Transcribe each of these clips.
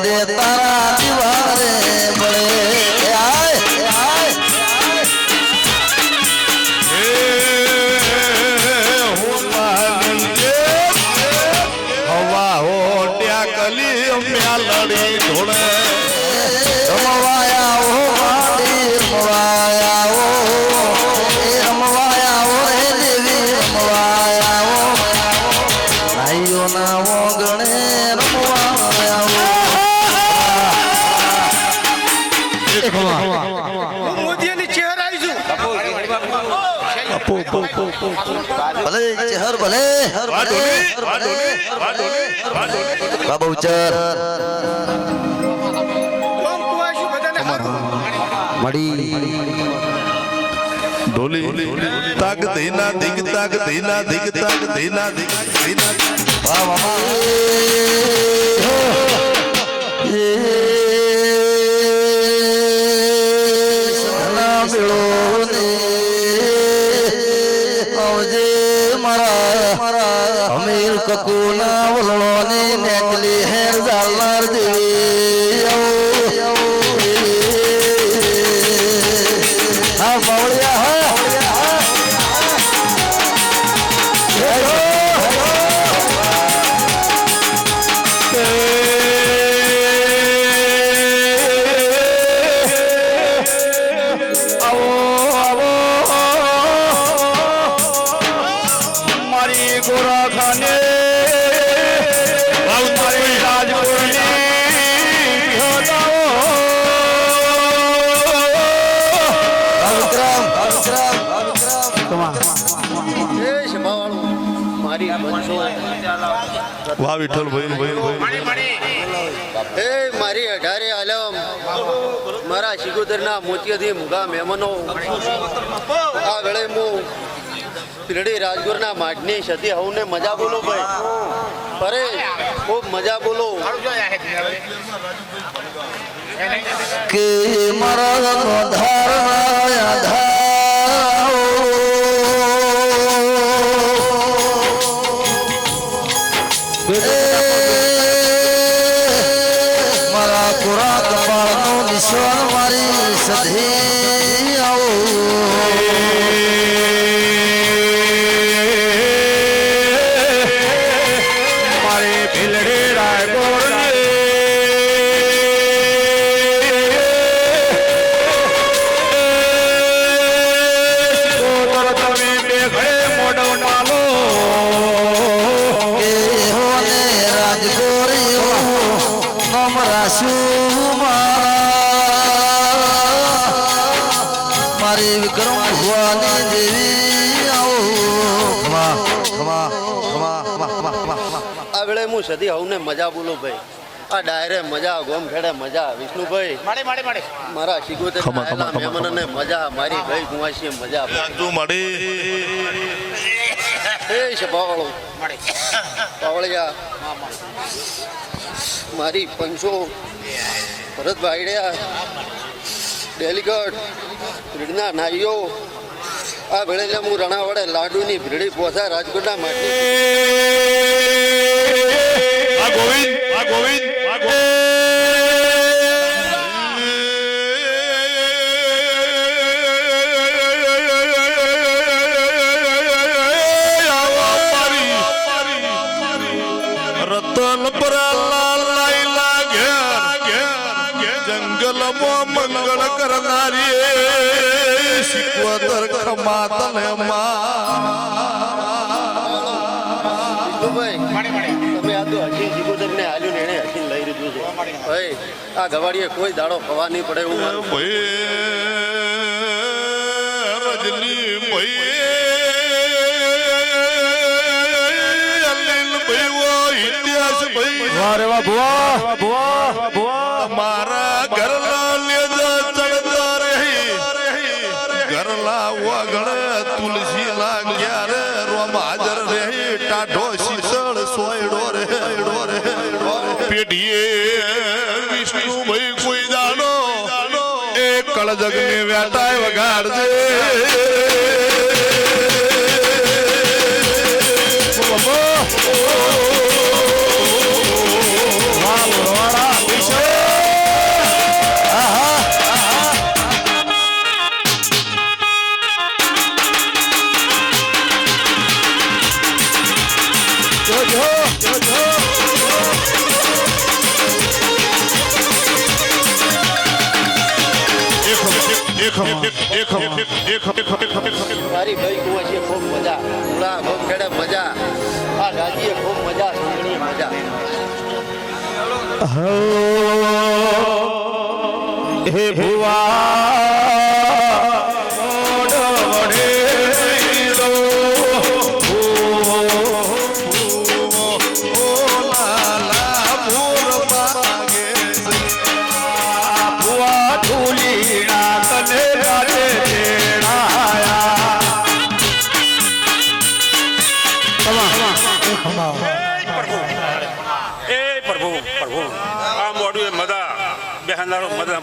દે તારા દીવારે બળે આય આય હવા હો ત્યાં કલી મ્યાલડી ધોળે રમવાયા હો માડી રમવાયા હો એ રમવાયા હો હે દેવી રમવાયા હો ભાઈઓ ના ઓગણે રમવાયા હો મોદીની ચહેરા આવીશું ભલે ચહેર ભલે બાબા ઉચર મડી ઢોલી તાક ધીના દિગ તાક ધીના દિગ તાક ધીના દિગ ધીના વાહ મામા એ સના બેળો ને આવજે મારા અમીર કકુના વલણો ને નેકલી હેર જાલનાર દેવી હા બાવળિયા હા ગોરા ખાને મારી રાજપુરની વાહ વિઠ્ઠલ ભાઈ એ મારી 18 આલમ મારા શિગોદરના મોતિયાથી મુગા મહેમાનો આ વેળે હું પીરડી રાજગુરના માટની સતી હવને મજા બોલો ભાઈ અરે ખૂબ મજા બોલો કે મારા ધાર મારા કોરા કપાળનો નિશાન મારી સધી આવો મારી વિક્રમ ભગવાન દેવી આવો આ વેળે હું સદી હવને મજા બોલો ભાઈ આ ડાયરે મજા ગોમ ખેડે મજા વિષ્ણુભાઈ મારા શિગોતર મહેમાનને મજા મારી ભાઈ કુંવાસી મજા તું મળી એ છે પાવળો પાવળિયા મારી પંચો ભરત ભાઈડ્યા ડેલીગઢ ભીડના નાઈઓ આ ભેળેલા હું રણા વડે લાડુની ભીડી પોસા રાજકોટના માટે રતન પર જંગલ મંગળ કરનારી શિકવતર ખમાતને તમે આ તો હસી શિકોદર ને હાલ્યું ને એને હસીને લઈ લીધું છે ભાઈ આ ગવાડીએ કોઈ દાડો ખવા નહીં પડે એવું મારું રજની ભાઈ ઇતિહાસ ભાઈ મારા ઘરના ચડતા રહી ઘરલા વગણ તુલસી લાગ્યા રે રોમ હાજર રહી ટાઢો શીસળ સોયડો રે પેઢીએ વિષ્ણુ ભાઈ કોઈ દાડો એ કળજગ ને વ્યાટાય વગાડજે વાળા મારી ભાઈ કુંવર ખૂબ મજા ઉડા ખૂબ ખેડે મજા આ ગાજીએ ખૂબ મજા સુંદરી મજા હે ભુવા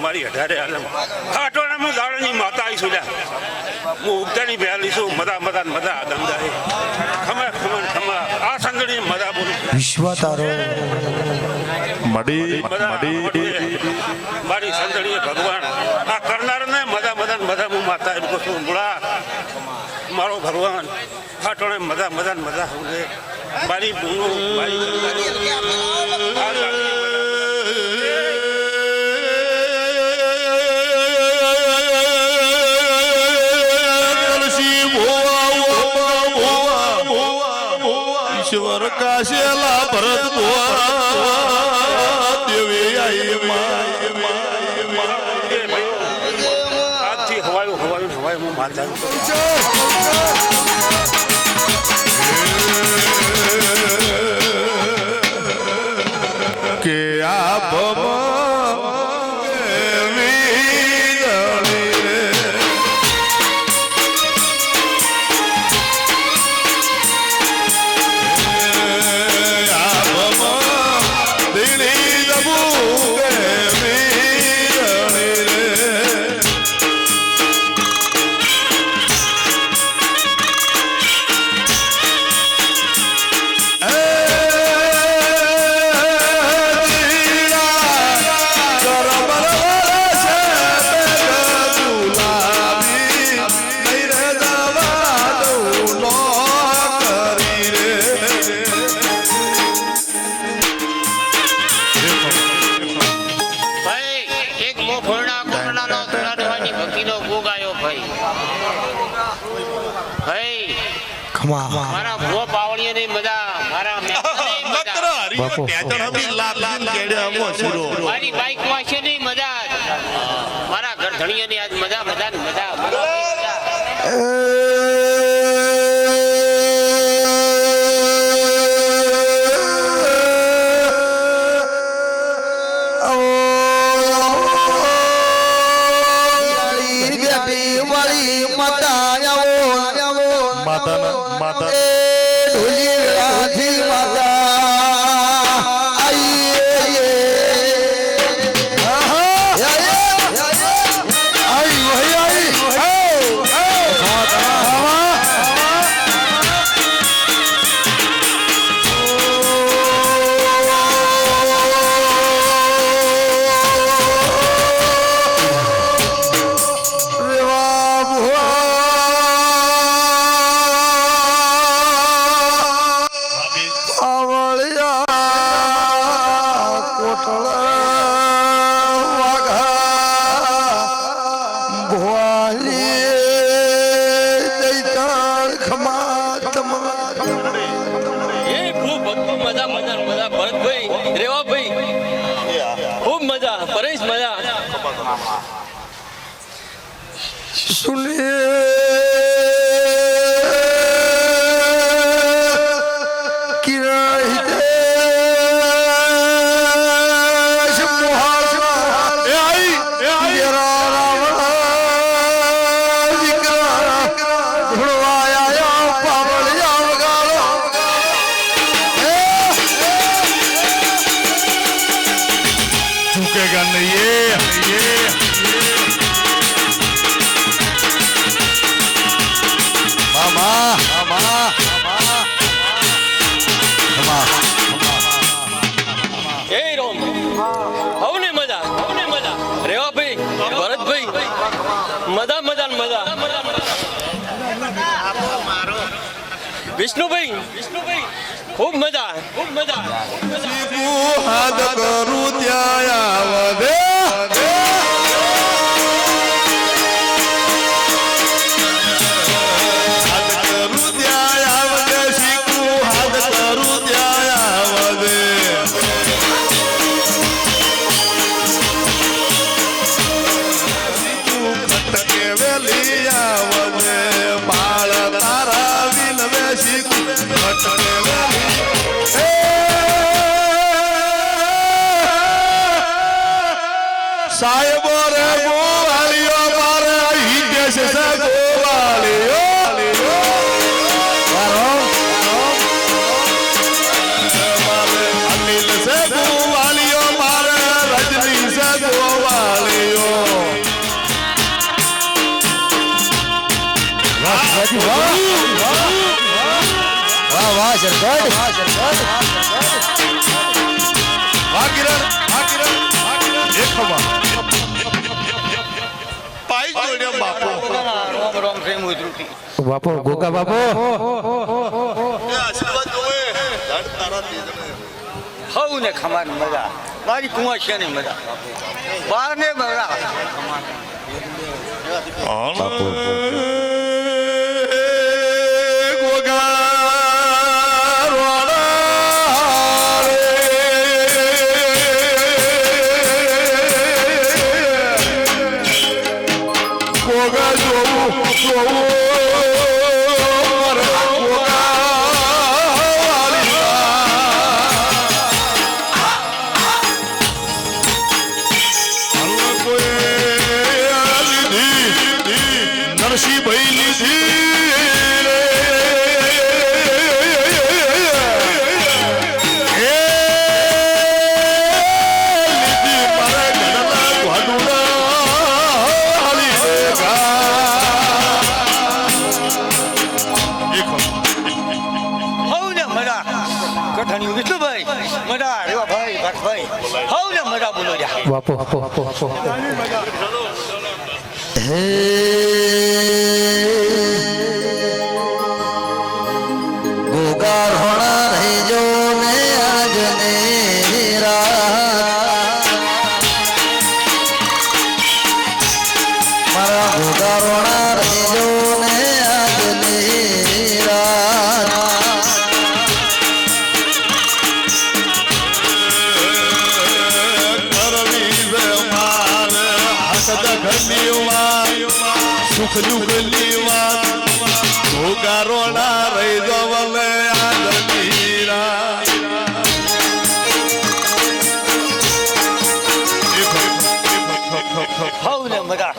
મારી અઢારે આલમ ખાટોણામાં દાડાની માતા આવીશું લ્યા હું ઉગતાની ભેલીશું મદા મદા મદા દમદાય ખમા ખમા ખમા આ સંગડી મદા બોલું વિશ્વ તારો મડી મારી સંગડીએ ભગવાન આ કરનારને મદા મદા મદા હું માતા એમ કહું મુળા મારો ભગવાન ખાટોણે મદા મદા મદા હું મારી બૂનો મારી ઈશ્વર કાશેલા ભરત દેવી આજથી હવાયું હું માતા કે આ મારા ભૂવા પાવળીઓની મજા મારા મારી બાઈક વાંચીની મજા મારા ઘરધણીઓની આજ મજા મજા મજા વિષ્ણુભાઈ ખૂબ મજા હાથ કરું ત્યાં આવદે સાહેબ રે ગોવાળીઓ મારે હિતેશ છે ગોવાળીઓ અનિલ છે ગોવાળીઓ મારે રજની છે ગોવાળીઓ વાહ વાહ સરગડ વાહ કિરણ એક ખબર પાઈ જોડ્યા બાપુ બાપો ગોગા બાપો આશીર્વાદ જોવે તારા હવ ને ખમાની મજા મારી કુંવાશિયાની મજા બાર ને મજા નરસિંહભાઈ લીધી રે લીધી મારે ઘરના ઘોડુડા હાલી હવ ને મજા કઠણિયું વિષ્ણુભાઈ મજા રેવા ભાઈ ભરતભાઈ હવ ને મજા બોલો જા બાપો હે ગોગા રોણા રહી જો ને આજને રાત મારા ગોગા રોણા રહી જો ને આજની રાત સુખ દુઃખ લીવા ઘોગારોણા રહી જવલે આદમીરા હવ ને મજા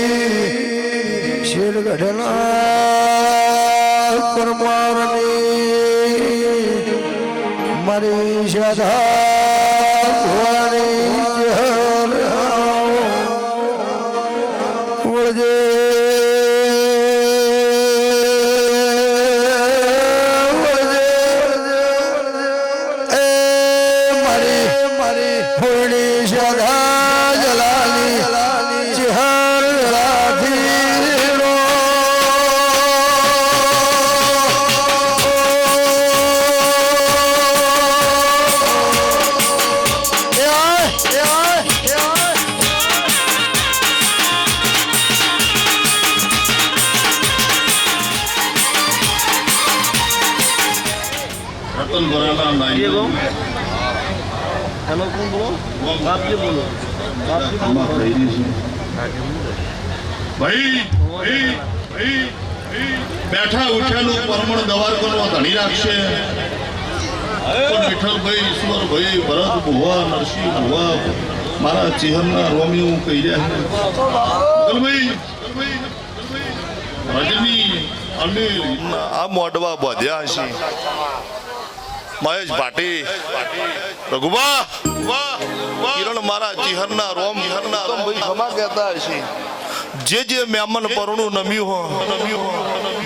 મારી શેર ગઢના પરમારની મારી શ્રદ્ધા વળજે મારી હોળી શ્રદ્ધા જલાલી ચિહર રાધી રો રતન ભરાલા નાઈ હેલો કોણ બોલો બાપજી બોલો ભાઈ બેઠા ઉઠ્યાનું પરમણ દવારકોનો ધણી રાખશે પણ વિઠ્ઠલભાઈ ઈશ્વરભાઈ ભરત ભુવા નરસિંહ ભુવા મારા ચિહરના રોમી હું કહી રહ્યા રજની અનિલ આ મોઢવા બાંધ્યા છે મહેશ ભાટી રઘુબા કિરણ મારા ચિહરના રોમ ભાઈ ખમા કહેતા હશે જે મહેમાન પરણું નમ્યું હો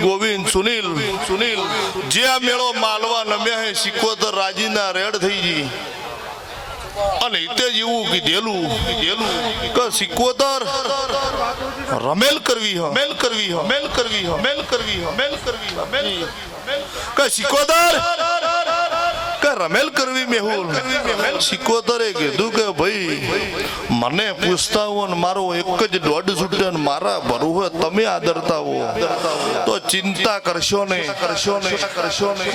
ગોવિંદ સુનિલ જે આ મેળો માલવા નમ્યા હે સિકોતર રાજીના રેડ થઈ ગઈ અને તે જેવું કીધેલું કે સિકોતર રમેલ કરવી કે સિકોતર કે રમેલ કરવી મેહુલ સિકોતરે કીધું કે ભાઈ મને પૂછતા હો ને મારો એક જ દોઢ છૂટે ને મારા ભરું હોય તમે આદરતા હો તો ચિંતા કરશો ને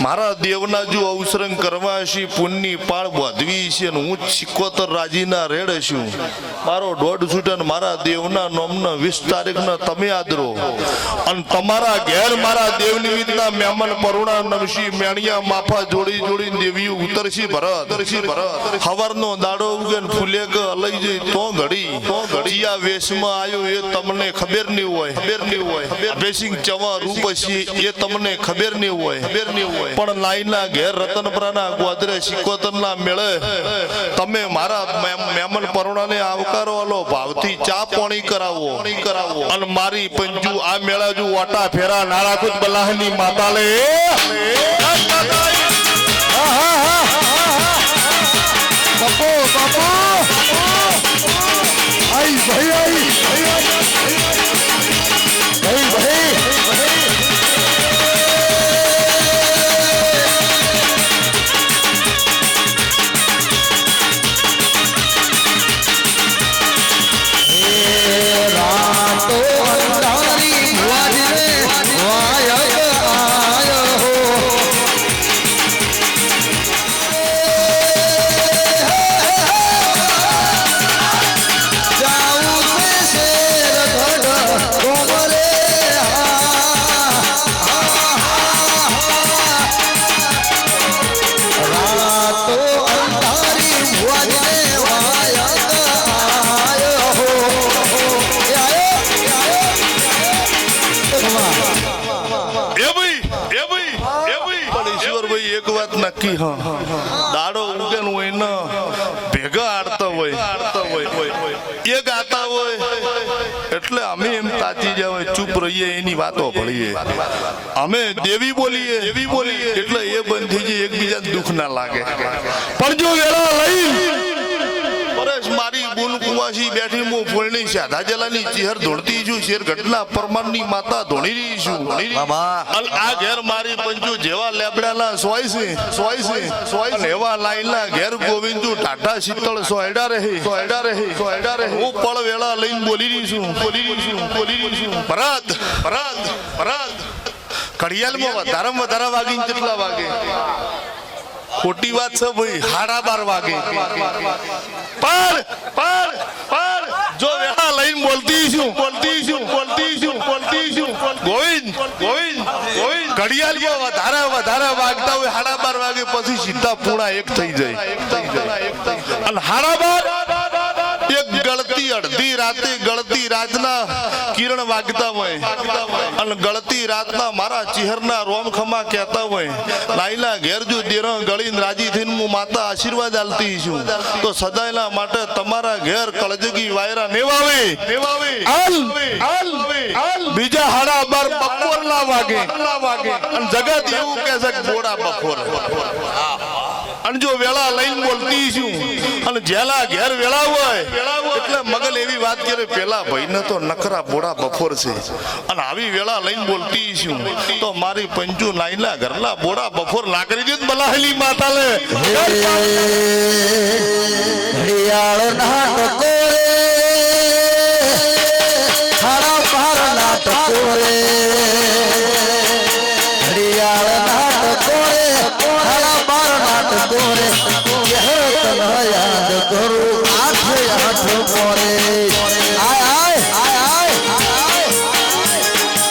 મારા દેવના જો અવસરંગ કરવા છે પુણ્યની પાળ બાંધવી છે ને હું 76 રાજીના રેડ છું મારો દોઢ છૂટે ને મારા દેવના નોમના 20 તારીખના તમે આદરો અને તમારા ઘેર મારા દેવ નિમિત્તના મહેમાન પરુણા નમશી મેણિયા માફા જોડી જોડી દેવી ઉતરશી ભરત હવારનો દાડો ઉગે ને ફૂલે કે લઈ જઈ તો ઘડી આ વેશમાં આવ્યો એ તમને ખબર નહીં હોય બેસિંગ ચવા રૂપ છે એ તમને ખબર નહીં હોય પણ લાઈના ઘેર રતનપરાના ગોદરે 76 ના મેળે તમે મારા મહેમાન પરુણાને આવકારો આલો ભાવથી ચા પાણી કરાવો અને મારી પંજુ આ મેળા જો વાટા ફેરા નાળાકુત બલાહની માતાલે બાપો આઈ ભાઈ નક્કી દાડો ઉગે નું એને ભેગા આડતા હોય એ ગાતા હોય એટલે અમે એમ તાચી જાય ચૂપ રહીએ એની વાતો ભળીએ અમે દેવી બોલીએ એટલે એ બંધ થઈ જાય એકબીજાને દુઃખ ના લાગે પણ જો વેળા લઈ પરેશ મારી બોલ કુવાસી બેઠી હું ફોલની સાધા જલાની ચહેર ધોળતી છું શેર ઘટના પરમાનની માતા ધોણી રહી છું આ ઘેર મારી પંજુ જેવા લેબડાના સોય છે એવા લાઈનના ઘેર ગોવિંદુ ટાટા શીતળ સોયડા રહે હું પળ વેળા લઈને બોલી રહી છું ભરત ઘડિયાળમાં વધારે વાગીને કેટલા વાગે ખોટી વાત છે ભાઈ 12:30 વાગે પર જો વેળા લઈને બોલતી છું ગોવિંદ ઘડિયાળમાં વધારે વાગતા હોય 12:30 વાગે પછી સીધા પૂણા 1 થઈ જાય અને 12:30 એક અડધી રાતે ગળતી રાતના કિરણ વાગતા હોય અને ગળતી રાતના મારા ચહેરના રોમખમા કહેતા હોય લાઈલા ઘેર જો દેરા ગળીને રાજી થઈને હું માતા આશીર્વાદ આલતી છું તો સદાયના માટે તમારા ઘેર કળજગી વાયરા નેવાવે બીજા 12:30 બપોરના વાગે અને જગત એવું કહે છે કે બોડા બપોર અને જો વેળા લઈને બોલતી છું અને જેલા ઘેર વેળા હોય એટલે મગલ એવી વાત કરે પેલા ભાઈને તો નકરા બોડા બફોર છે અને આવી વેળા લઈને બોલતી છું તો મારી પંચુ લાઈલા ઘરના બોડા બફોર ના કરી દે બલાહલી માતા લે ઘડિયાળ નાટકો ખાડા પાર નાટકો ઘડિયાળ નાટકો ખાડા પાર નાટકો યાદ કરું 8 પોરે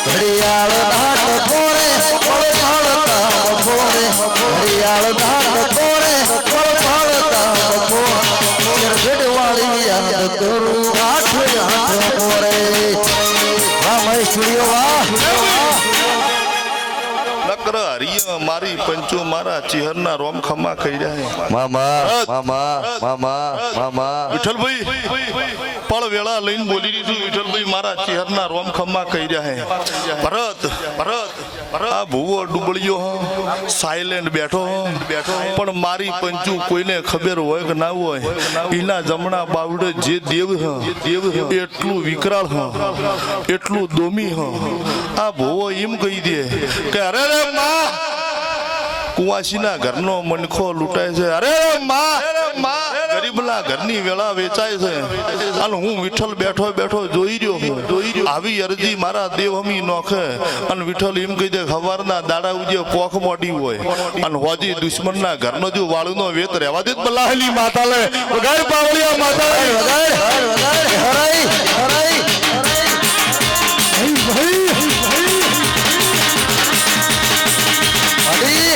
ઘડિયાળ નાટકો ઘડિયાળ નાટકો યાદ કરું 8 પોરે મારી પંચો મારા ચહેરના રોમ ખમા કહી રહ્યા વિઠ્ઠલભાઈ પળ વેળા લઈને બોલી રહી છું વિઠ્ઠલભાઈ મારા ચહેરના રોમ ખમા કહી રહ્યા ભરત આ ભૂવો ડુબળિયો સાયલેન્ટ બેઠો પણ મારી પંચુ કોઈને ખબર હોય કે ના હોય એના જમણા બાવડે જે દેવ એટલું વિકરાળ એટલું દોમી આ ભૂવો એમ કહી દે કે અરે રે માં કુવાસીના ઘરનો મનખો લૂંટાય છે અરે માં ગરીબના મારા ઘરની વેળા વેચાય છે અને હું વિઠ્ઠલ બેઠો બેઠો જોઈ રહ્યો આવી અરજી મારા દેવ હમી નોખે અને વિઠ્ઠલ એમ કહી દે ખબરના દાડા ઉજે પોખ મોડી હોય અને હોજી દુશ્મનના ઘરનો જો વાળુનો વેત રહેવા દે બલાહલી માતા લે વગાડ પાવળિયા માતા લે વગાડ હરાઈ હરાઈ ભાઈ અડી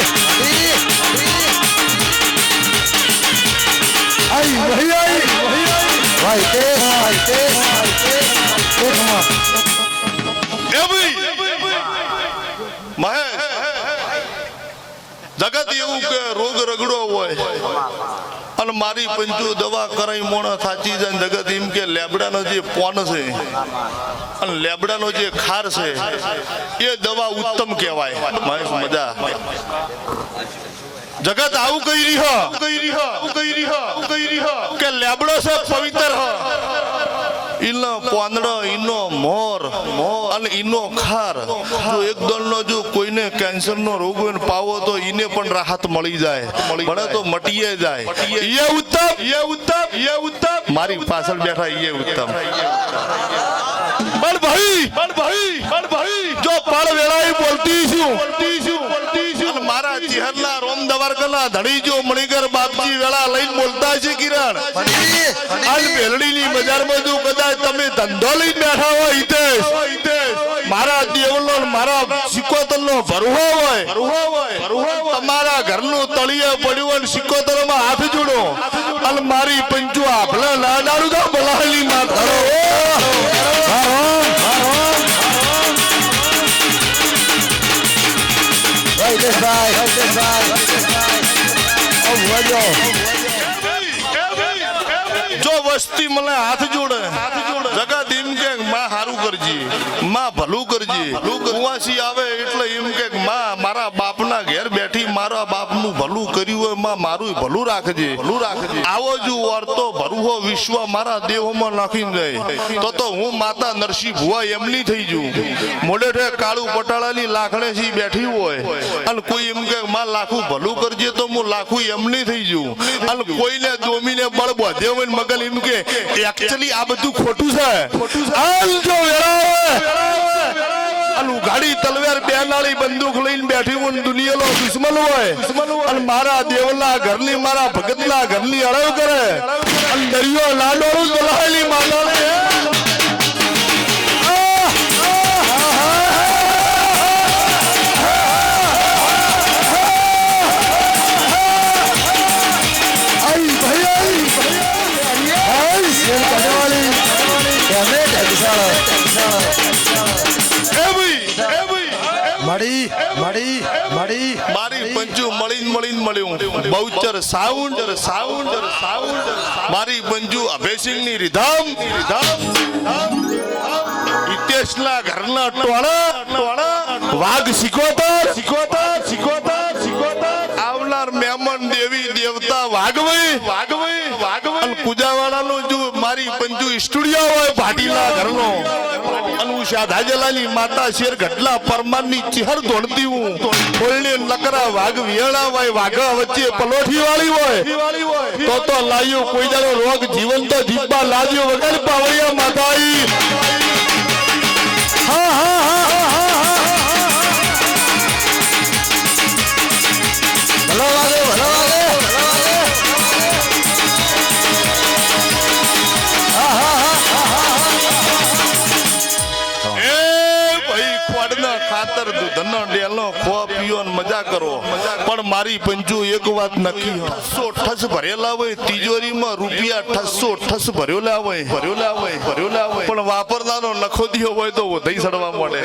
આઈ ભાઈ ભાઈ તે મહેશ જગત એવું કે રોગ રગડો હોય અને મારી પંચુ દવા કરાઈ મોણા થાચી જાય જગત એમ કે લેબડાનો જે પોન છે અને લેબડાનો જે ખાર છે એ દવા ઉત્તમ કહેવાય મહેશ મજા જગત આવું કહી રહ્યો કે લેબડો છે પવિત્ર ઈનો પાંદડો ઈનો મોર અને ઈનો ખાર જો એક દળનો જો કોઈને કેન્સર નો રોગ હોય પાવો તો ઈને પણ રાહત મળી જાય મળે તો મટીએ જાય યે ઉત્તમ મારી પાછળ બેઠા યે ઉત્તમ પણ ભાઈ જો પળ વેળાએ બોલતી છું મારા ચિહરના રોમ દવારકના ધણી જો મણિકર બાપજી વેળા લઈને બોલતા છે કિરણ આજ બેલડીની બજારમાં જો કદાચ તમે ધંધો લઈને બેઠા હોય હિતેશ મારા દેવનો મારા સિકોતરનો ભરવો હોય તમારા ઘરનું તળિયે પડ્યું અને સિકોતરમાં હાથ જોડો અને મારી પંચુ આભલે ના ડાળું તો બલાહલી માતા જો વસ્તી મને હાથ જોડે જગત એમ કે માં હારું કરજે માં ભલું કરજે કુવાસી આવે એટલે એમ કે માં મારા બાપના ઘેર બેઠી મારા બાપનું ભલું કર્યું હોય માં મારું ભલું રાખજે આવો જો વર્તો ભરુહો વિશ્વ મારા દેહોમાં નાખીને જાય તો હું માતા નરસિંહ ભુવા એમની થઈ જઉં મોડેઠે કાળું પટાળાની લાખણેથી બેઠી હોય અને કોઈ એમ કે માં લાખું ભલું કરજે તો હું લાખું એમની થઈ જઉં અને કોઈને દોમીને બળ બોધે હોય મગલ એમ કે એકચ્યુઅલી આ બધું ખોટું છે હાલ જો ગાડી તલવાર બે નાળી બંદૂક લઈને બેઠી હોય દુનિયાનો દુશ્મન હોય અને મારા દેવના ઘરની મારા ભગતના ઘરની અળવ કરે અને દરિયો લાડોળું બોલાવેલી માતાને મારી પંચુ મળ્યું બહુચર સાઉન્ડ મારી પંચુ અભયસિંહની રીધામ હિતેશના ઘરના ટોળા વાઘ સિકોતર આવનાર મહેમાન દેવી દેવતા વાઘભાઈ પૂજાવાળાનો જો મારી પંચુ સ્ટુડિયો હોય ભાટીલા ઘરનો અનુષા ધાજલાની માતા શેર ગઢલા પરમારની ચિહર ધોણતી હું બોલને નકરા વાઘ વિયળા હોય વાઘા વચ્ચે પલોઠી વાળી હોય તો લાયો કોઈ દાડો રોગ જીવન તો જીવવા લાગ્યો વગર પાવળિયા માતાઈ ભલો વાગે ખાતર દૂધનો ડેલો ખો પીઓ મજા કરો પણ મારી પંચુ એક વાત નક્કી ઠસો ઠસ ભરેલા હોય તિજોરીમાં રૂપિયા ઠસ ભરેલા હોય પણ વાપરનારો નખો દિયો હોય તો વધઈ સડવા મળે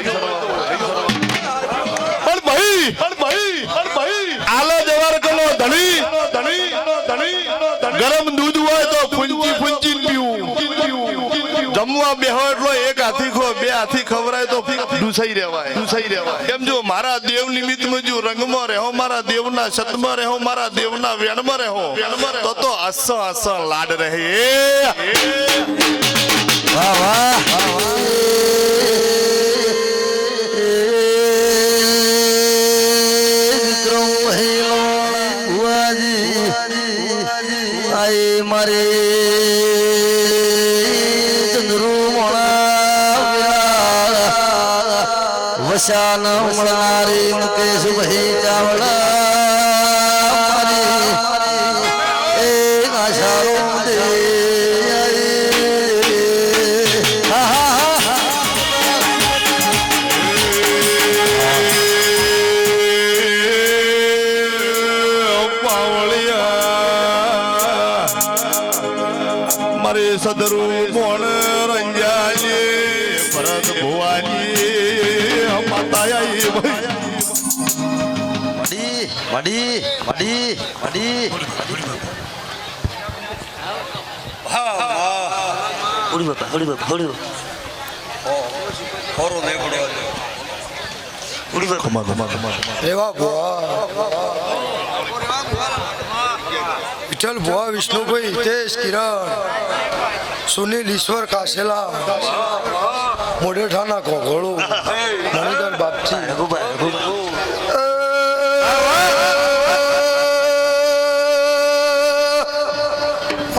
પણ ભાઈ આલો જવાર કનો ધણી ગરમ દૂધ હોય તો ફૂંચી પીવું જમવા બેહો એટલો એક હાથી ખો બે હાથી ખવરાય તો દુસાઈ રહેવાય એમ જો મારા દેવ નિમિત્તમાં જો રંગમાં રહો મારા દેવના સતમાં રહો મારા દેવના વેણમાં રહો તો અસ લાડ રહે વાહ મારે ચંદ્રુ મોણા વસાન મળનારી મુકેશભાઈ ચાવડા એ આશારો દે મારે સદરુ મોણ રંજાલી ભરત ભુવાની માતા મડી મડી મડી મડી હોડી બાપા હોડી બાપા હોડી ખોરો નહીં પડ્યો હોડી બાપા ખમા ખમા ખમા એવા ભુવા વિઠ્ઠલ ભુવા વિષ્ણુભાઈ હિતેશ કિરણ સુનિલ ઈશ્વર કાશેલા મોડેઠાના કોઘોળો મણિધર બાપજી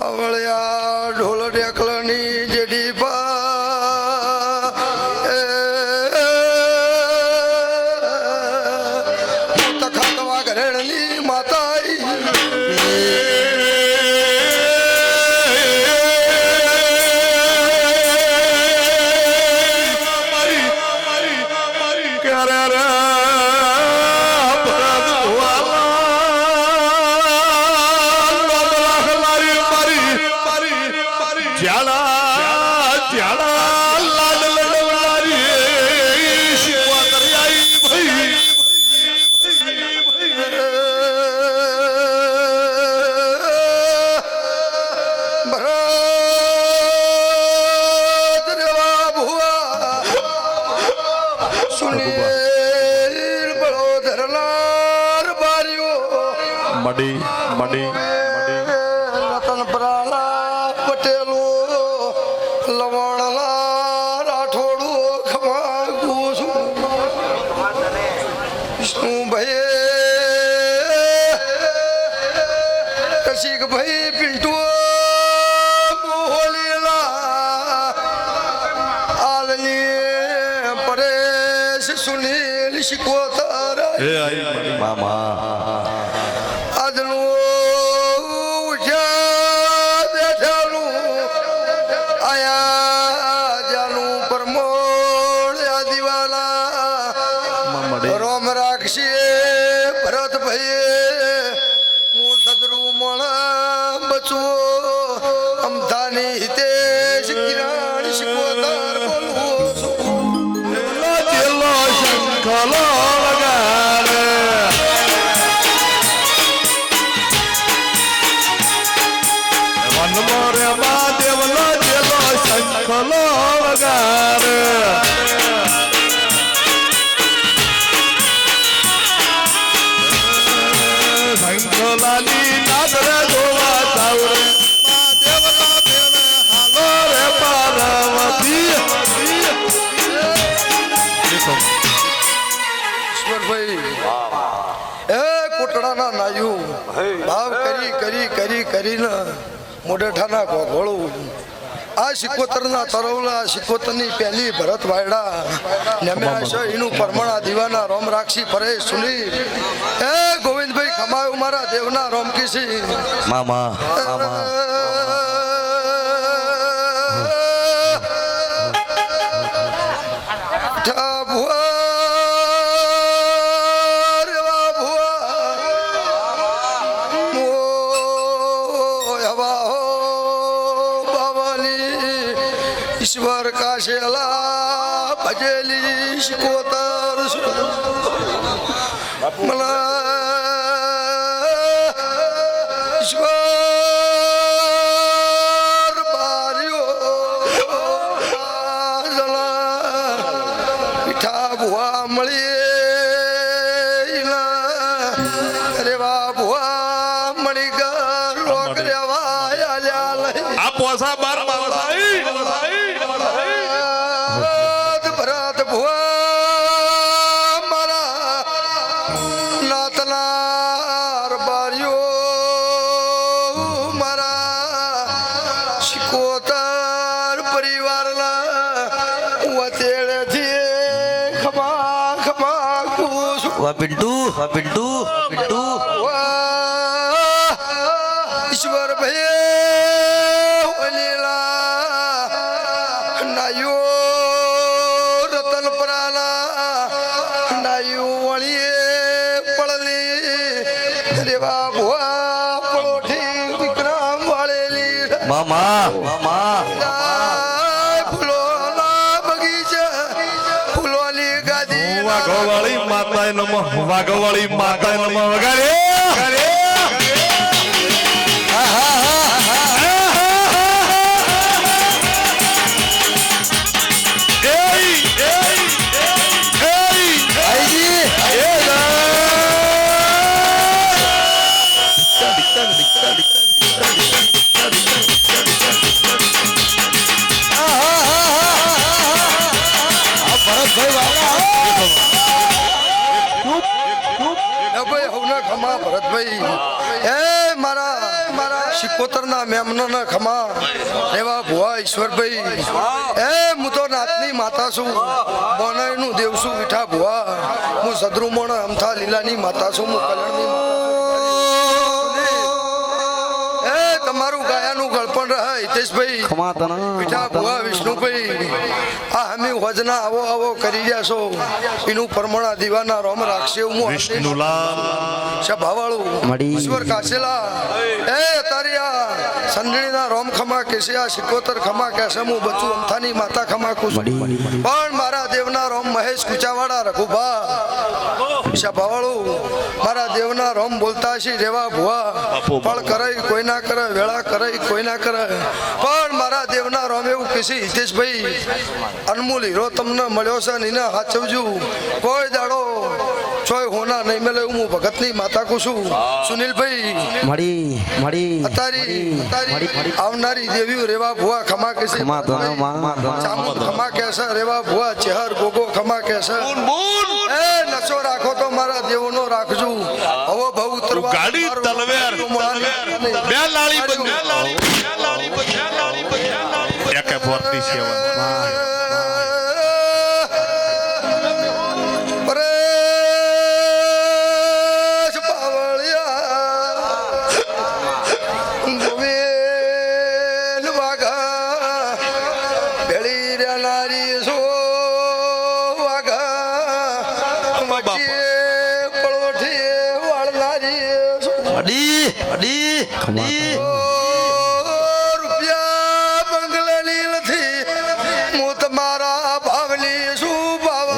આવળિયા ઢોલ ઢેકલાની જેડી તખાતવા ઘરેણની માતા મડી મડી રતન પ્રાલા પટેલો લવણલા રાઠોડું ખમા ગુસુ વિષ્ણુભાઈ કશિકભાઈ પિન્ટુ મોહલીલા આલની પરેશ સુનિલ શિકોતર મામા રોમ રાખશી ભરતભાઈ મૂળ સદરુ મણા બચવો અમથાની હિતેશ કિરણ શિકોતર બોલવું જેલો શંખલો વગાડે વનમો રે મહાદેવનો જેલો શંખલો વગાડે શંખલાની નાદરે ગોવા સાવરે મહાદેવના બેને હાલો રે પાર્વતી ઈશ્વરભાઈ એ કોટડાના નાયું ભાવ કરી કરી કરી કરીને મોઢેઠાના ઘોઘોળું આ સિકોતરના તરવલા સિકોતરની પહેલી ભરત વાયડા નમે આશો એનું પરમણા દીવાના રોમ રાખશી પરેશ સુની એ ગોવિંદભાઈ ખમાયું મારા દેવના રોમ કીસી મામા મામા ઈશ્વર કાશેલા ભજેલી શિકોતર મને ઈશ્વર બાર્યો પીઠા ભુવા મળી રેવા ભુવા મળી ગર લોક રેવા આ પોસા બાર ભરત ભુવા મારા નાતના બારીઓ મારા વાહ પિન્ટુ વાહ પિન્ટુ પિન્ટુ ઈશ્વર ભાઈ ઓલીલા નાયો રતન પરાલા નાયો વળીએ પડલી રેવા ભુવા પળોઠી વિક્રમ વાળેલી મામા મામા ફૂલોના બગીચા ફૂલોની ગાદી વાઘોવાળી માતાએ નમઃ વાઘોવાળી માતાએ નમઃ વગાડે ભરતભાઈ હે મારા શિકોતરના મેમનોના ખમા એવા ભુવા ઈશ્વરભાઈ હે હું તો નાતની માતા છું બોનાઈનું દેવ છું મીઠા ભુવા હું સદરુમણ અમથા લીલાની માતા છું હું કલ્યાણની તમારું ગાયાનું ગળપણ રહે હિતેશભાઈ મીઠા ભુવા વિષ્ણુભાઈ આ અમે વજના આવો આવો કરી રહ્યા છો એનું પરમણા દીવાના રોમ રાખશે હું વિષ્ણુલાલ સભાવાળું ઈશ્વર કાશેલા એ તારિયા સંધણીના રોમ ખમા કેસે આ શિકોતર ખમા કેસે હું બચું અમથાની માતા ખમા કુસુમ પણ મારા દેવના રોમ મહેશ કુચાવાડા રઘુભા સભાવાળું મારા દેવના રોમ બોલતા છે રેવા ભુવા ફળ કરાય કોઈ ના કરે વેળા કરાય કોઈ ના કરે પણ મારા દેવના રોમ એવું કહેશે હિતેશભાઈ અનમોલ હીરો તમને મળ્યો છે ને એને હાચવજો કોઈ દાડો ચોય હોના નહીં મળે હું ભગતની માતા કુ છું સુનિલભાઈ મળી અતારી આવનારી દેવીઓ રેવા ભુવા ખમા કહેશે ચામુંડ ખમા કહેશે રેવા ભુવા ચેહર ગોગો ખમા કહેશે એ નશો રાખો તો મારા દેવોનો રાખજો હવો ભવ ઉતરવા ગાડી તલવેર બે લાળી AK-47 રૂપિયા બંગલાની નથી હું તમારા ભાવની શું ભાવ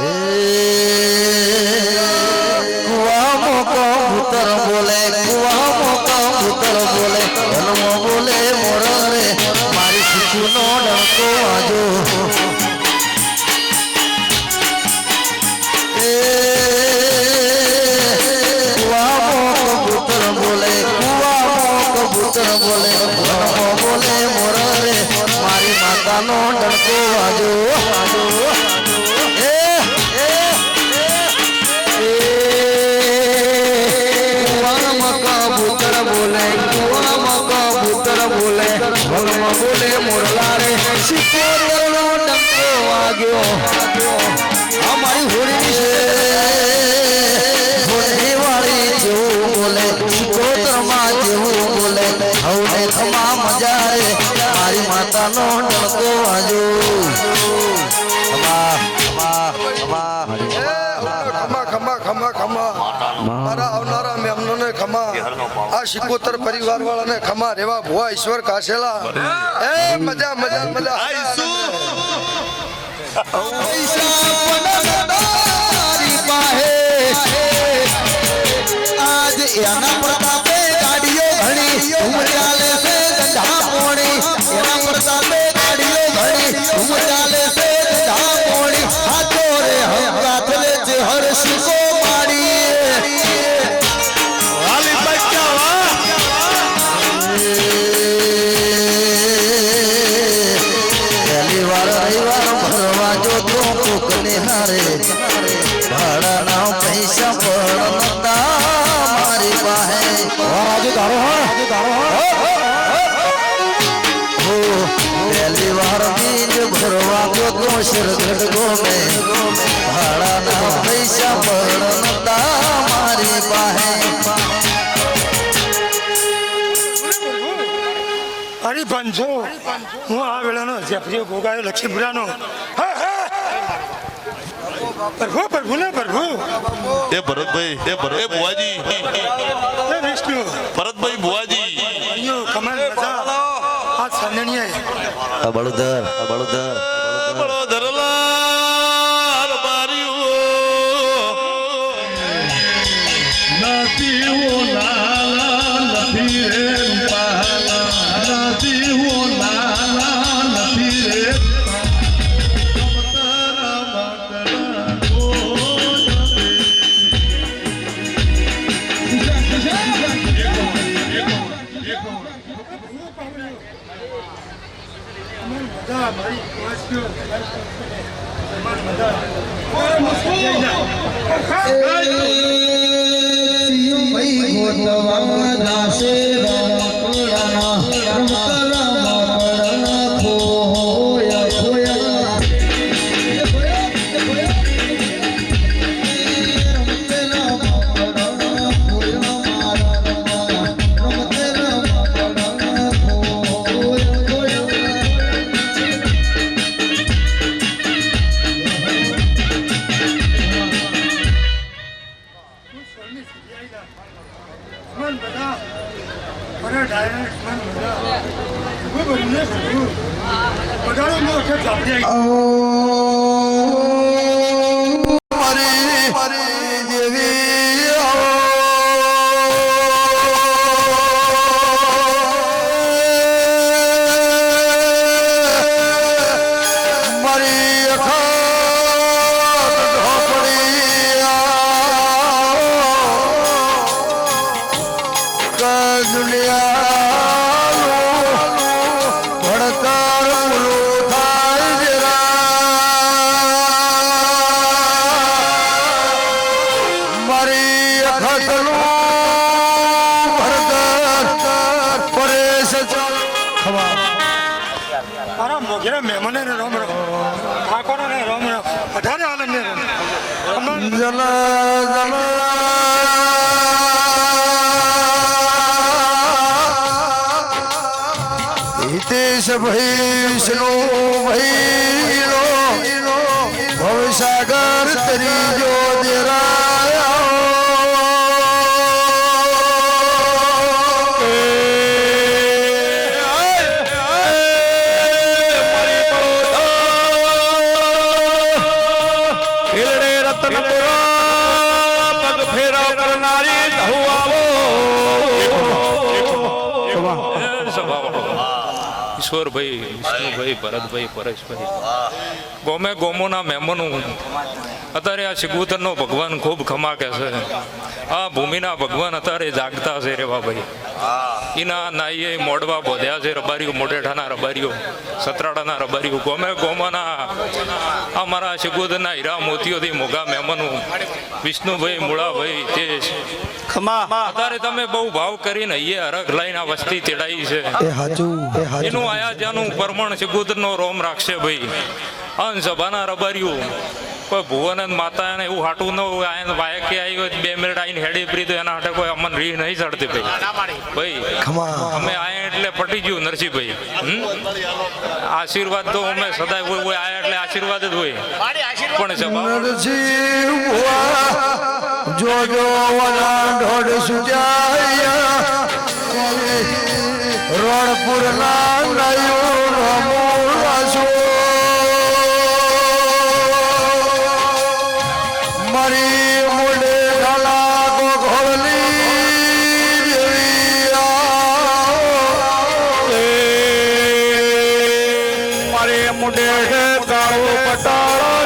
કુવા મોકો ભૂતર બોલે કુવા મોકો ભૂતર બોલે હનુમો બોલે મોર રે મારી શીખુનો ડંકો વાજો કુવા મોકો ભૂતર બોલે કુવા મોકો ભૂતર બોલે હનુમો બોલે મોર રે મારી માતાનો ડંકો વાજો બોલે મોરલા રે શિકોતરનો ડંકો વાગ્યો અમારી હોળી છે હોળી વાળી જેવું બોલે શિકોતરમાં જેવું બોલે હવને ખમા મજા રે મારી માતાનો ડંકો વાગ્યો ખમા મારા આવનારા મેમનોને ખમા આ શિકોતર પરિવાર વાળાને ખમા રેવા ભુવા ઈશ્વર કાશેલા એ મજા મજા મજા આજ એના પ્રતાપે ગાડીઓ ઘણી ધૂમ ચાલે છે ગંધા પોણી એના પ્રતાપે ગાડીઓ ઘણી ધૂમ ચાલે છે ગંધા પોણી હાથો રે હંગાથ લે જે હર શિકો માડી વાલી બચ્ચા વાહ પહેલી વાર રવિવાર ભરવા જો તો કોકને હારે ભાડાના પૈસા પડતા મારી પાસે રાજુ તારો હો પહેલી વાર બીજ ભરવા ગયો તો શરગઢ ગોમે ભાડાના પૈસા પડતા 500 હું આ વેળાનો જેફરીઓ ગોગાયો લક્ષ્મીપુરાનો પ્રભુ પ્રભુ ને પ્રભુ એ ભરતભાઈ એ બુવાજી એ વિષ્ણુ ભરતભાઈ બુવાજી યો કમાલ મજા આ સંદણીએ બળોદર બળોદરલા રબારીઓ મારી વાસ્યો મારા મોઘેરા મહેમાને રામ રામ ઠાકોર ને રામ રામ અઢારે આલમ ને હિતેશ ભાઈ વિષ્ણુ ભાઈ ભવસાગર તરીજો ઈશ્વરભાઈ વિષ્ણુભાઈ ભરતભાઈ પરેશભાઈ ગોમે ગોમોના મહેમાનો અત્યારે આ સિગુતરનો ભગવાન ખૂબ ખમાકે છે આ ભૂમિના ભગવાન અત્યારે જાગતા છે રેવા ભાઈ એના નાઈએ મોડવા બોધ્યા છે રબારીઓ મોઢેઠાના રબારીઓ સતરાડાના રબારીઓ ગોમે ગોમાના અમારા સિગુતરના હીરા મોતીઓથી મોગા મહેમાનો વિષ્ણુભાઈ મૂળાભાઈ તેજ અત્યારે તમે બહુ ભાવ કરીને અહીંયા હરખ લઈને આ વસ્તી તેડાઈ છે એનું આયા જ્યાંનું પરમણ સિગુતરનો રોમ રાખશે ભાઈ અન સભાના રબારીઓ કોઈ ભુવન માતા ને એવું હાટું ન હોય વાયકે આવી 2 મિનિટ આવીને હેડી પડી તો એના હાટે કોઈ અમન રી નહીં ચડતી ભાઈ અમે આયા એટલે પટી ગયું નરસિંહભાઈ આશીર્વાદ તો અમે સદાય હોય આયા એટલે આશીર્વાદ જ હોય પણ જો ઢોઢ સુજાયા રણપુર મારી મોડે ઢાલા ઘોડલી મારે મોડે કાળો પટાળો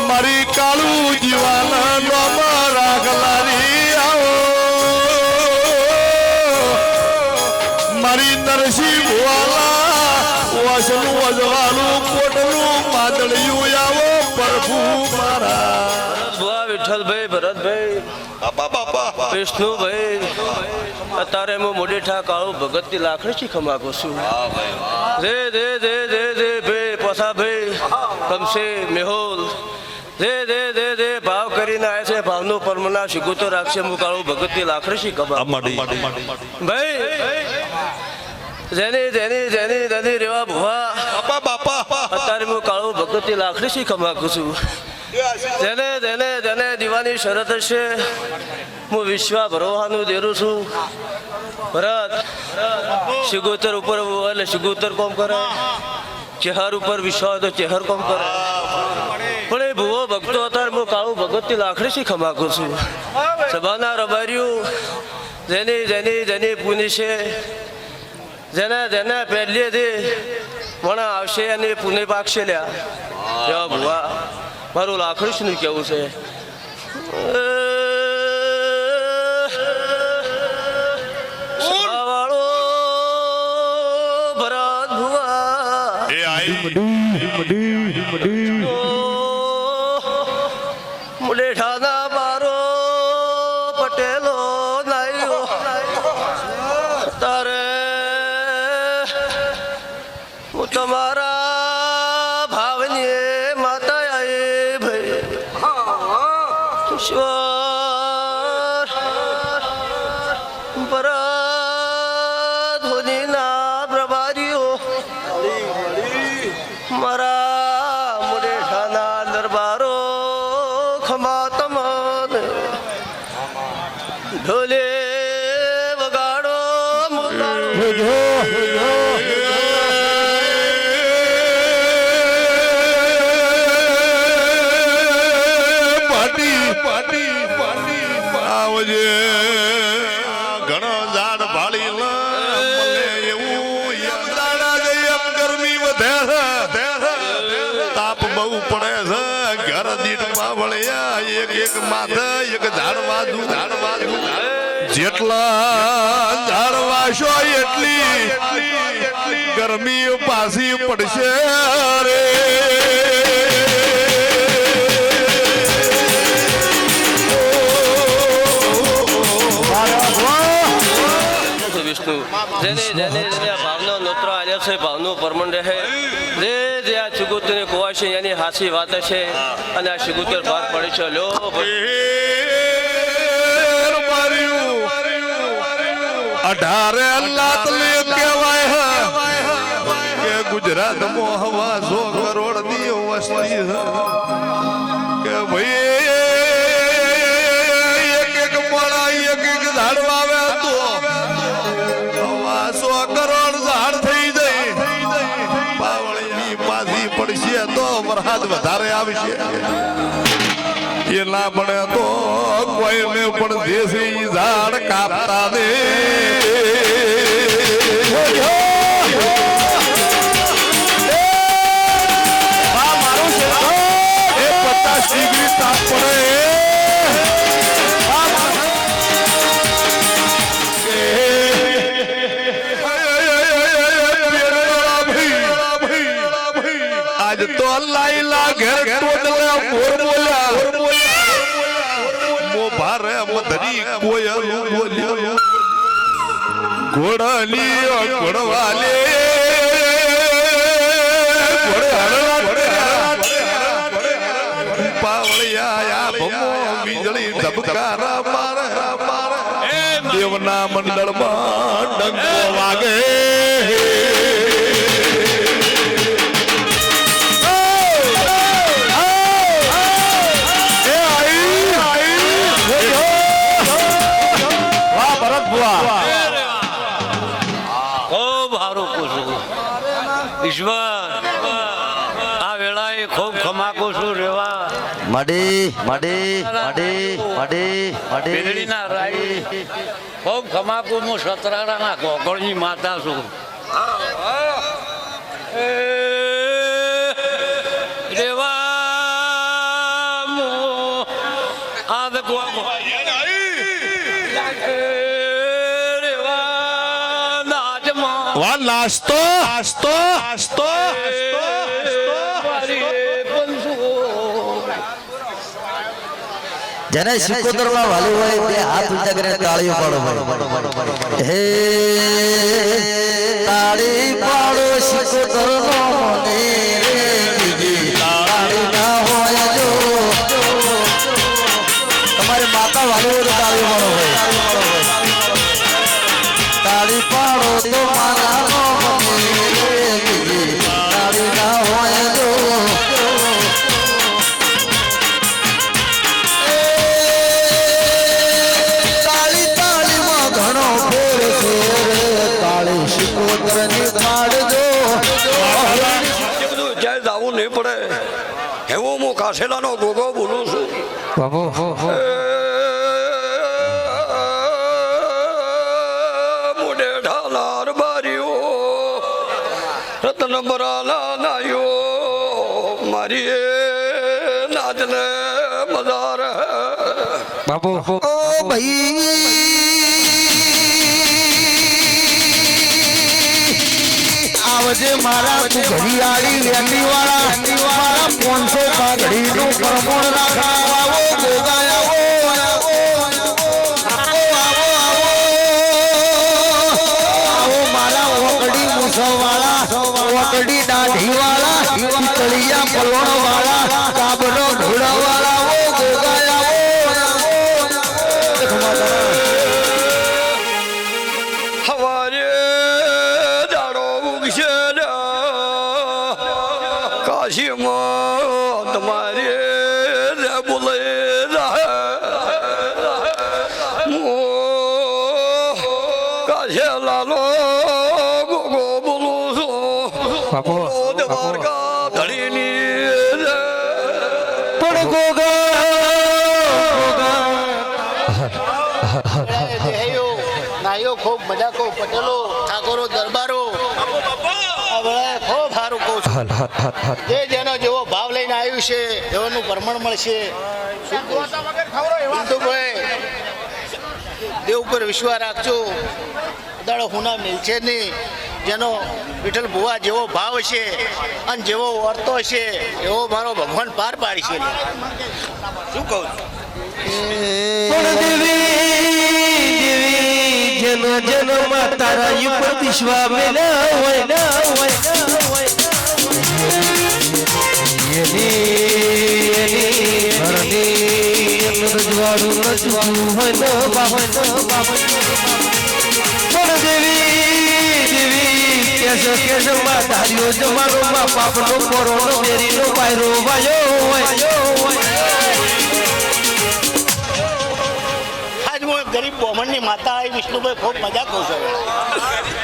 મારી કાળું બાપુ મારા ભુવા વિઠ્ઠલભાઈ ભરતભાઈ બાપા બાપા વિષ્ણુભાઈ અત્યારે હું મોડેઠા કાળું ભગતની લાકડી ખમાકો છું રે રે રે રે રે ભાઈ પોસાભાઈ કમશે મેહોલ રે રે રે રે ભાવ કરીને આવે છે ભાવનો પરમના શીખુતો રાખશે હું કાળું ભગતની લાકડી ખમા ભાઈ જેની જેની જેની જેની રેવા ભુવા બાપા બાપા અત્યારે હું કાળું ભગતની લાકડી ખમાકું છું જેને જેને જેને દીવાની શરત છે હું વિશ્વા ભરવાનું દેરું છું ભરત શિગોતર ઉપર એટલે શિગોતર કોમ કરે ચેહર ઉપર વિશ્વાસ તો ચેહર કોમ કરે પણ એ ભૂવો ભક્તો અત્યારે હું કાળું ભગતની લાકડી ખમાકું છું સભાના રબાર્યું જેની જેની જેની પુની છે જેને જેને પહેલીથી વણા આવશે અને પુણે પાકશે લ્યા એવા ભુવા મારું લાકડીશું કેવું છે વાળો ભરત ભુવા એ આઈ મુલેઠાના બારો પટેલો નાયો તારે હું તમારા ભાવની માતા આયે ભાઈ ઈશ્વર ભરત ધોનીના પ્રભારીઓ મારા મુરેઠાના દરબારો ખમા તમને ઢોલે વગાડો આવજે ઘણો ઝાડ ભાળી મને એવું એમ દાડા જઈ એમ ગરમી વધે છે તાપ બહુ પડે છે ઘર દીઠમાં વળ્યા એક એક માથે એક ઝાડ વાજુ જેટલા ઝાડ વાશો એટલી ગરમી પાછી પડશે રે વિષ્ણુ જેને જેને જેને ભાવનો નોત્ર આવ્યો છે ભાવનો પરમણ રહે જે જે આ ચુગુતની કોવા છે એની હાસી વાત છે અને આ ચુગુતર ભાર પડે છે લો અઢારે લાત લે કહેવાય કે ગુજરાતમાં હવા 100 કરોડ ની વસ્તી કે ભાઈ એક એક મોળા એક એક ઝાડ વાવે તો હવા 100 કરોડ ઝાડ થઈ જાય પાવળીની પાછી પડશે તો વરસાદ વધારે આવશે એ ના બને તો કોઈને પણ દેશી ઝાડ કાપતા દે એ 50 ડિગ્રી તાપ પડે આજ તો લાઈલા ઘેર ટોટલા મોર બોલ્યા ભારે મધરી કોયલું બોલ્યો ઘોડલી ઘોડવાલે પાવળિયા ભમો વીજળી ધબકારા મારે દેવના મંડળમાં ડંકો વાગે ઈશ્વર આ વેળાએ ખૂબ ખમાકું છું રેવા મડી મડી મડી મડી મડી બેદડીના રાઈ ખૂબ ખમાકું હું સતરાડાના ગોગળની માતા છું રેવા આદ વા નાસ્તો નાસ્તો નાસ્તો જેને સિકોતરમાં વાલી હોય તે હાથ ઊંચા કરીને તાળીઓ પાડો ભાઈ. હે તાળી પાડો સિકોતરનો મને રે બીજી તાળી ના હોય જો તમારે માતા વાલી હોય તો તાળી પાડો ભાઈ. તાળી પાડો તો મારા મને રે બીજી તાળી ના હોય જો જય જાવું નહીં પડે એવો હું કાશેલાનો ગોગો બોલું છું. મોઢે ઢાલાર બારીઓ રતન બરાલા નાયો મારી એ નાદને મદાર બાબુ ઓ ભાઈ આવજે મારા તું ઘડિયાળી વેંડી વાળા મારા 500 પાઘડી નું પરમોણ રાખા આવો ગોગા આવો મારા ઓકડી મુસવાળા ઓકડી દાઢી વાળા પિતળિયા પલોણ વાળા કાબરો ઘોડા વાળા ઓ ગોગા હવારે દાડો ઉગશે કાશીમાં તમારે બોલે કાશે લાલો ગોગો બોલું છું દ્વારકા ધડીની પણ ગોગા નાયો ખૂબ મજા કહું પટેલો ઠાકોરો દરબારો આ ખૂબ સારું કહું છું. જે જેનો જેવો ભાવ લઈને આવ્યું છે એવાનું પ્રમાણ મળશે. પિન્ટુભાઈ દેવ ઉપર વિશ્વાસ રાખજો દાડો હુના મિલશે નહીં. જેનો વિઠ્ઠલ ભુવા જેવો ભાવ છે અને જેવો વર્તો છે એવો મારો ભગવાન પાર પાડી છે. શું કહું પણ દેવી જેનો જન્મ તારા ઉપર વિશ્વા મેલા હોય ના હોય રજવાડું હોય ન બાપ પણ દેવી કેસ તારીઓ જમાનો માં પાપનો પોરોનો મેરીનો પાયરો વાયો હોય. ગરીબ બ્રાહ્મણની માતા આવી વિષ્ણુભાઈ ખૂબ મજા કહું છું.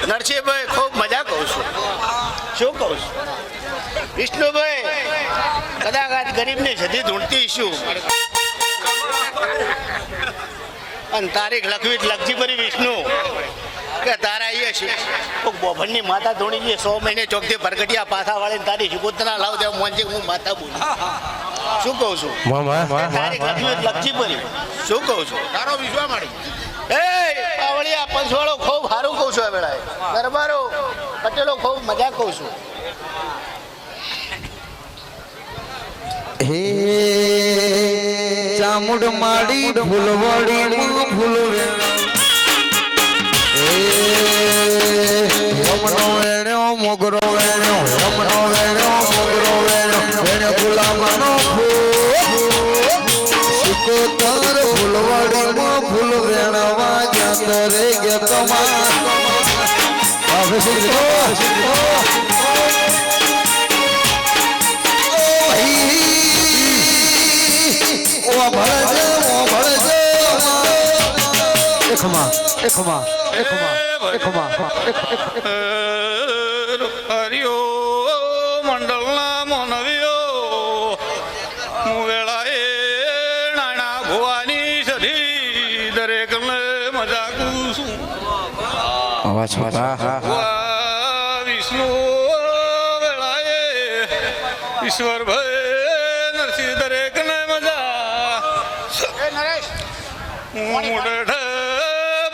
નરસિંહભાઈ ખૂબ મજા કહું છું. શું કહું છું વિષ્ણુભાઈ કદાચ આજ ગરીબની જદી ઢૂંઢતી શું અને તારીખ લખવી લખજી પરી વિષ્ણુ કે તારા અહીંયા છે બ્રાહ્મણની માતા ધોણી ગઈ 100 મહિને ચોકથી પરગટિયા પાછા વાળીને તારી શિકોતરા લાવ દે મોંજી હું માતા બોલું. શું કહું છું તારીખ લખવી લખજી પરી. શું કહું છું તારો વિશ્વા માડી એ પાવળિયા પંચવાળો ખૂબ સારું કહું છું. આ વેળાએ દરબારો પટેલો ખૂબ મજા કહું છું. હે ચામુંડ માડી ફૂલવાડી ફૂલ રમણો વેણ્યો મોગરો વેણ્યો રમણો વેણ્યો મોગરો વેણ્યો વેણે ગુલામનો સિકોતર ફૂલવાડીમાં ફૂલ વેણવા ગયા રે ગયા તમાર હવે શું હરિયો મંડળના મોનવિયો મુવેળાએ નાના ભુવાની સધી દરેકને મજા કુસું વિષ્ણુ વેળાએ ઈશ્વર ભાઈ નરસિંહ દરેકને મજા મોઢ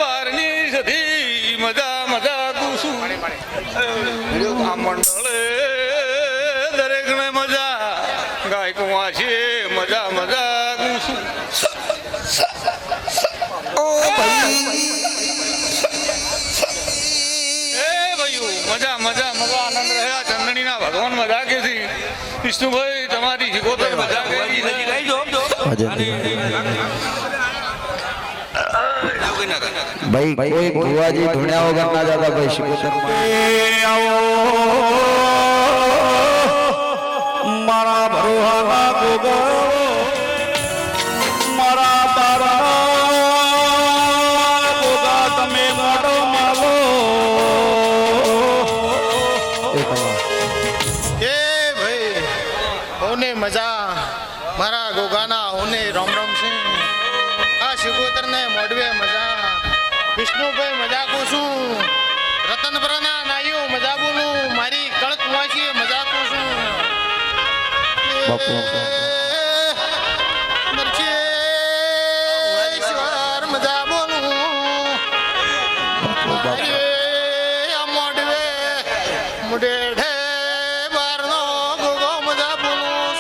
બારની સધી મજા મજા કુસું આ મંડળે દરેકને મજા ગાયકો વાંચીએ મજા મજા કુસું ઓ ભાઈ એ ભાઈઓ મજા મજા મજા આનંદ રહ્યા ચંદણીના ભગવાન મજા કે છે વિષ્ણુભાઈ તમારી શિકોતર મજા કરી ભાઈ કોઈ ભુવાજી ધૂણ્યા વગર ના જતા ભાઈ શિકોતર મારા ભરોહાના ગોગા મારા તારા ગોગા તમે મોટો માલો એ ભાઈ ઓને મજા મારા ગોગાના ઓને રામ રામ સિંહ આ શિકોતર ને મોડવે મજા વિષ્ણુભાઈ મજા કોશું રતનપુરના નાઈઓ મજા બોલું મારી કળક વાંચી મજા કોશું મરચેશ્વર મજા બોલું મોડવે મુડે બારનો ગોગો મજા બોલું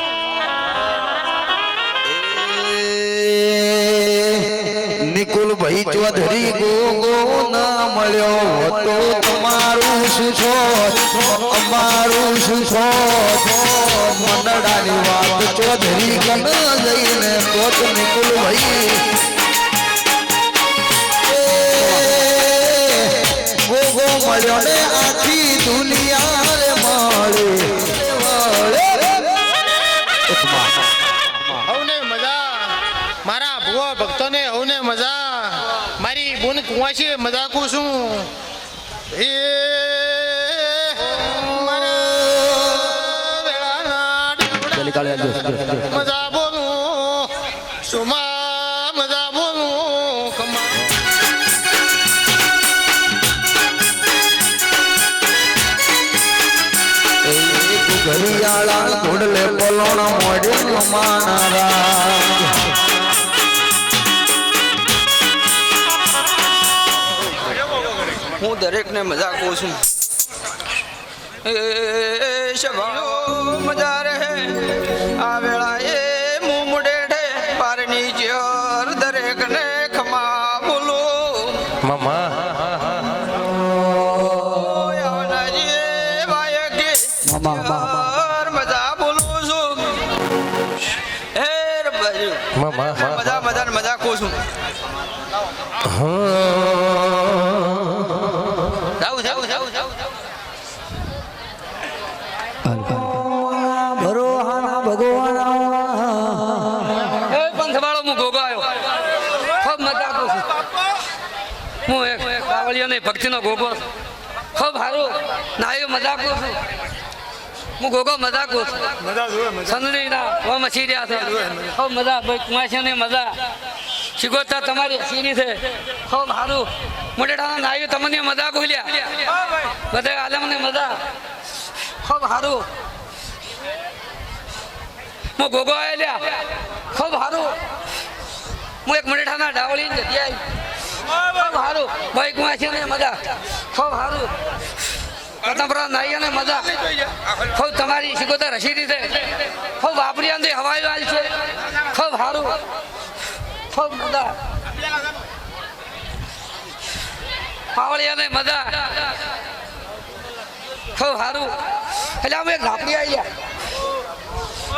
નિકુલ ભાઈ ચૌધરી ગોગો ના મળ્યો તો તમારું શું છો અમારું શું છો મંડળાની વાત ચૌધરી કન જઈને તો નિકુલ ભાઈ ગોગો મળ્યો ને આખી દુનિયા રે મળે હવને મજા મારા ભુવા ભક્તોને હવને મજા મારી બોન કુંવાસી મજા કુશું એ મજા બોલું સુમા મજા બોલું ખમા ઘડિયાળા ઘોડલે પલોણ મોડે માનારા હું દરેકને મજા કહું છું એ શભાઓ મજા રહે આ વેળા એ મુમડે ઢે પારની જ્યોર દરેકને ખમા બોલો મામા મજા બોલું છું એ મજા મજા મજા કહું છું જાઉં જાઉં જાઉં જાઉં પંથવાળો હું ગોગો આવ્યો ખૂબ મજા કરું છું હું એક કાવળિયાની ભક્તિનો ગોગો ખૂબ સારું નાયો મજા કરું છું હું ગોગો મજા કરું સંદડીના બહુ મચી રહ્યા છે ખૂબ મજા ભાઈ કુમાશીની મજા શિકોતા તમારી હસીની છે ખૂબ સારું મોટેટાના નાયો તમને મજા ખોલ્યા બધા આલમને મજા ખૂબ સારું હું ગોગો આવેલા ખૂબ સારું હું એક મરેઠાના ડાવળી જતી આવી ખૂબ સારું ભાઈ કુમાશીને મજા ખૂબ સારું કતંબરા નાઈયાને મજા ખૂબ તમારી શિકોતર હસીની છે ખૂબ વાપરી અંદર હવાઈ વાલ છે ખૂબ સારું ખૂબ મજા પાવળિયાને મજા ખૂબ સારું એટલે અમે એક ઝાપડી આવી ગયા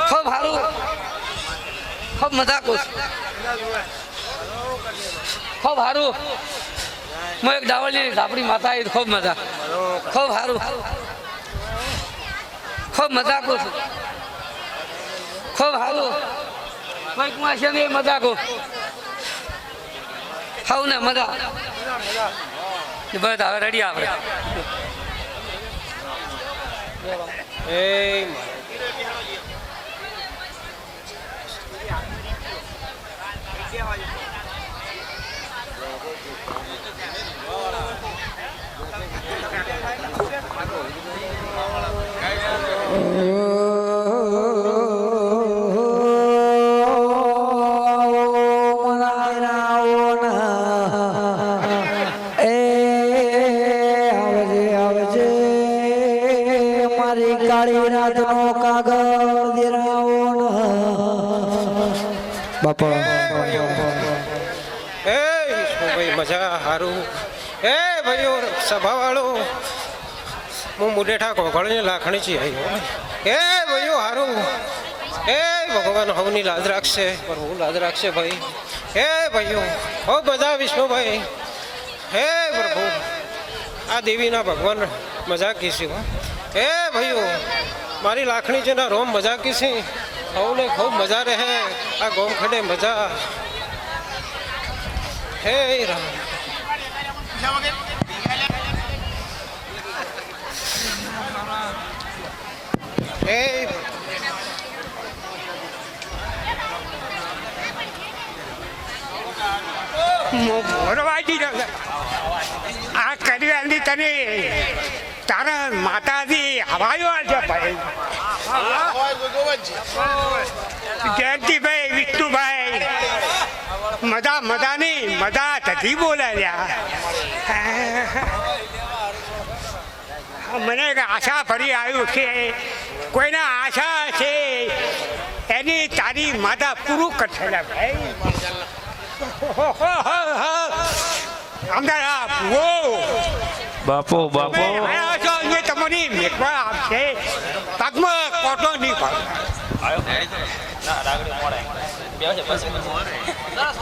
ખૂબ સારું ખૂબ મજા કરું ખૂબ સારું હું એક ડાવલી ઝાપડી માતા આવી ખૂબ મજા ખૂબ સારું ખૂબ મજા કરું છું ખૂબ સારું કોઈ કુમાશીની મજા કરું ખાવ ને મજા બસ હવે રેડી આપણે કાળી રાતનો એ વિષ્ણુભાઈ મજા હારું એ ભાઈઓ સભાવાળો હું મુડેઠા કોકળની લાખણી છી આવ્યો એ ભાઈઓ હારું એ ભગવાન હવની લાજ રાખશે પણ હું લાજ રાખશે ભાઈ હે ભાઈઓ હો બધા વિષ્ણુભાઈ હે પ્રભુ આ દેવીના ભગવાન મજા કીશું હે ભાઈઓ મારી લાખણી છે ના રોમ મજા કીસી હવને ખૂબ મજા રહે આ ગોમ ખડે મજા હે રામ હે આ કરી તને તારા માતાજી હવાયો છે ભાઈ જયંતિભાઈ વિષ્ણુભાઈ મજા મજાની મજા થતી બોલાવ્યા મને એક આશા ફરી આવ્યું છે કોઈના આશા છે એની તારી માતા પૂરું કરશે ભાઈ બાપો બાપો તમારી મેઘવા આપશે પગમાં કોટો નહીં પડે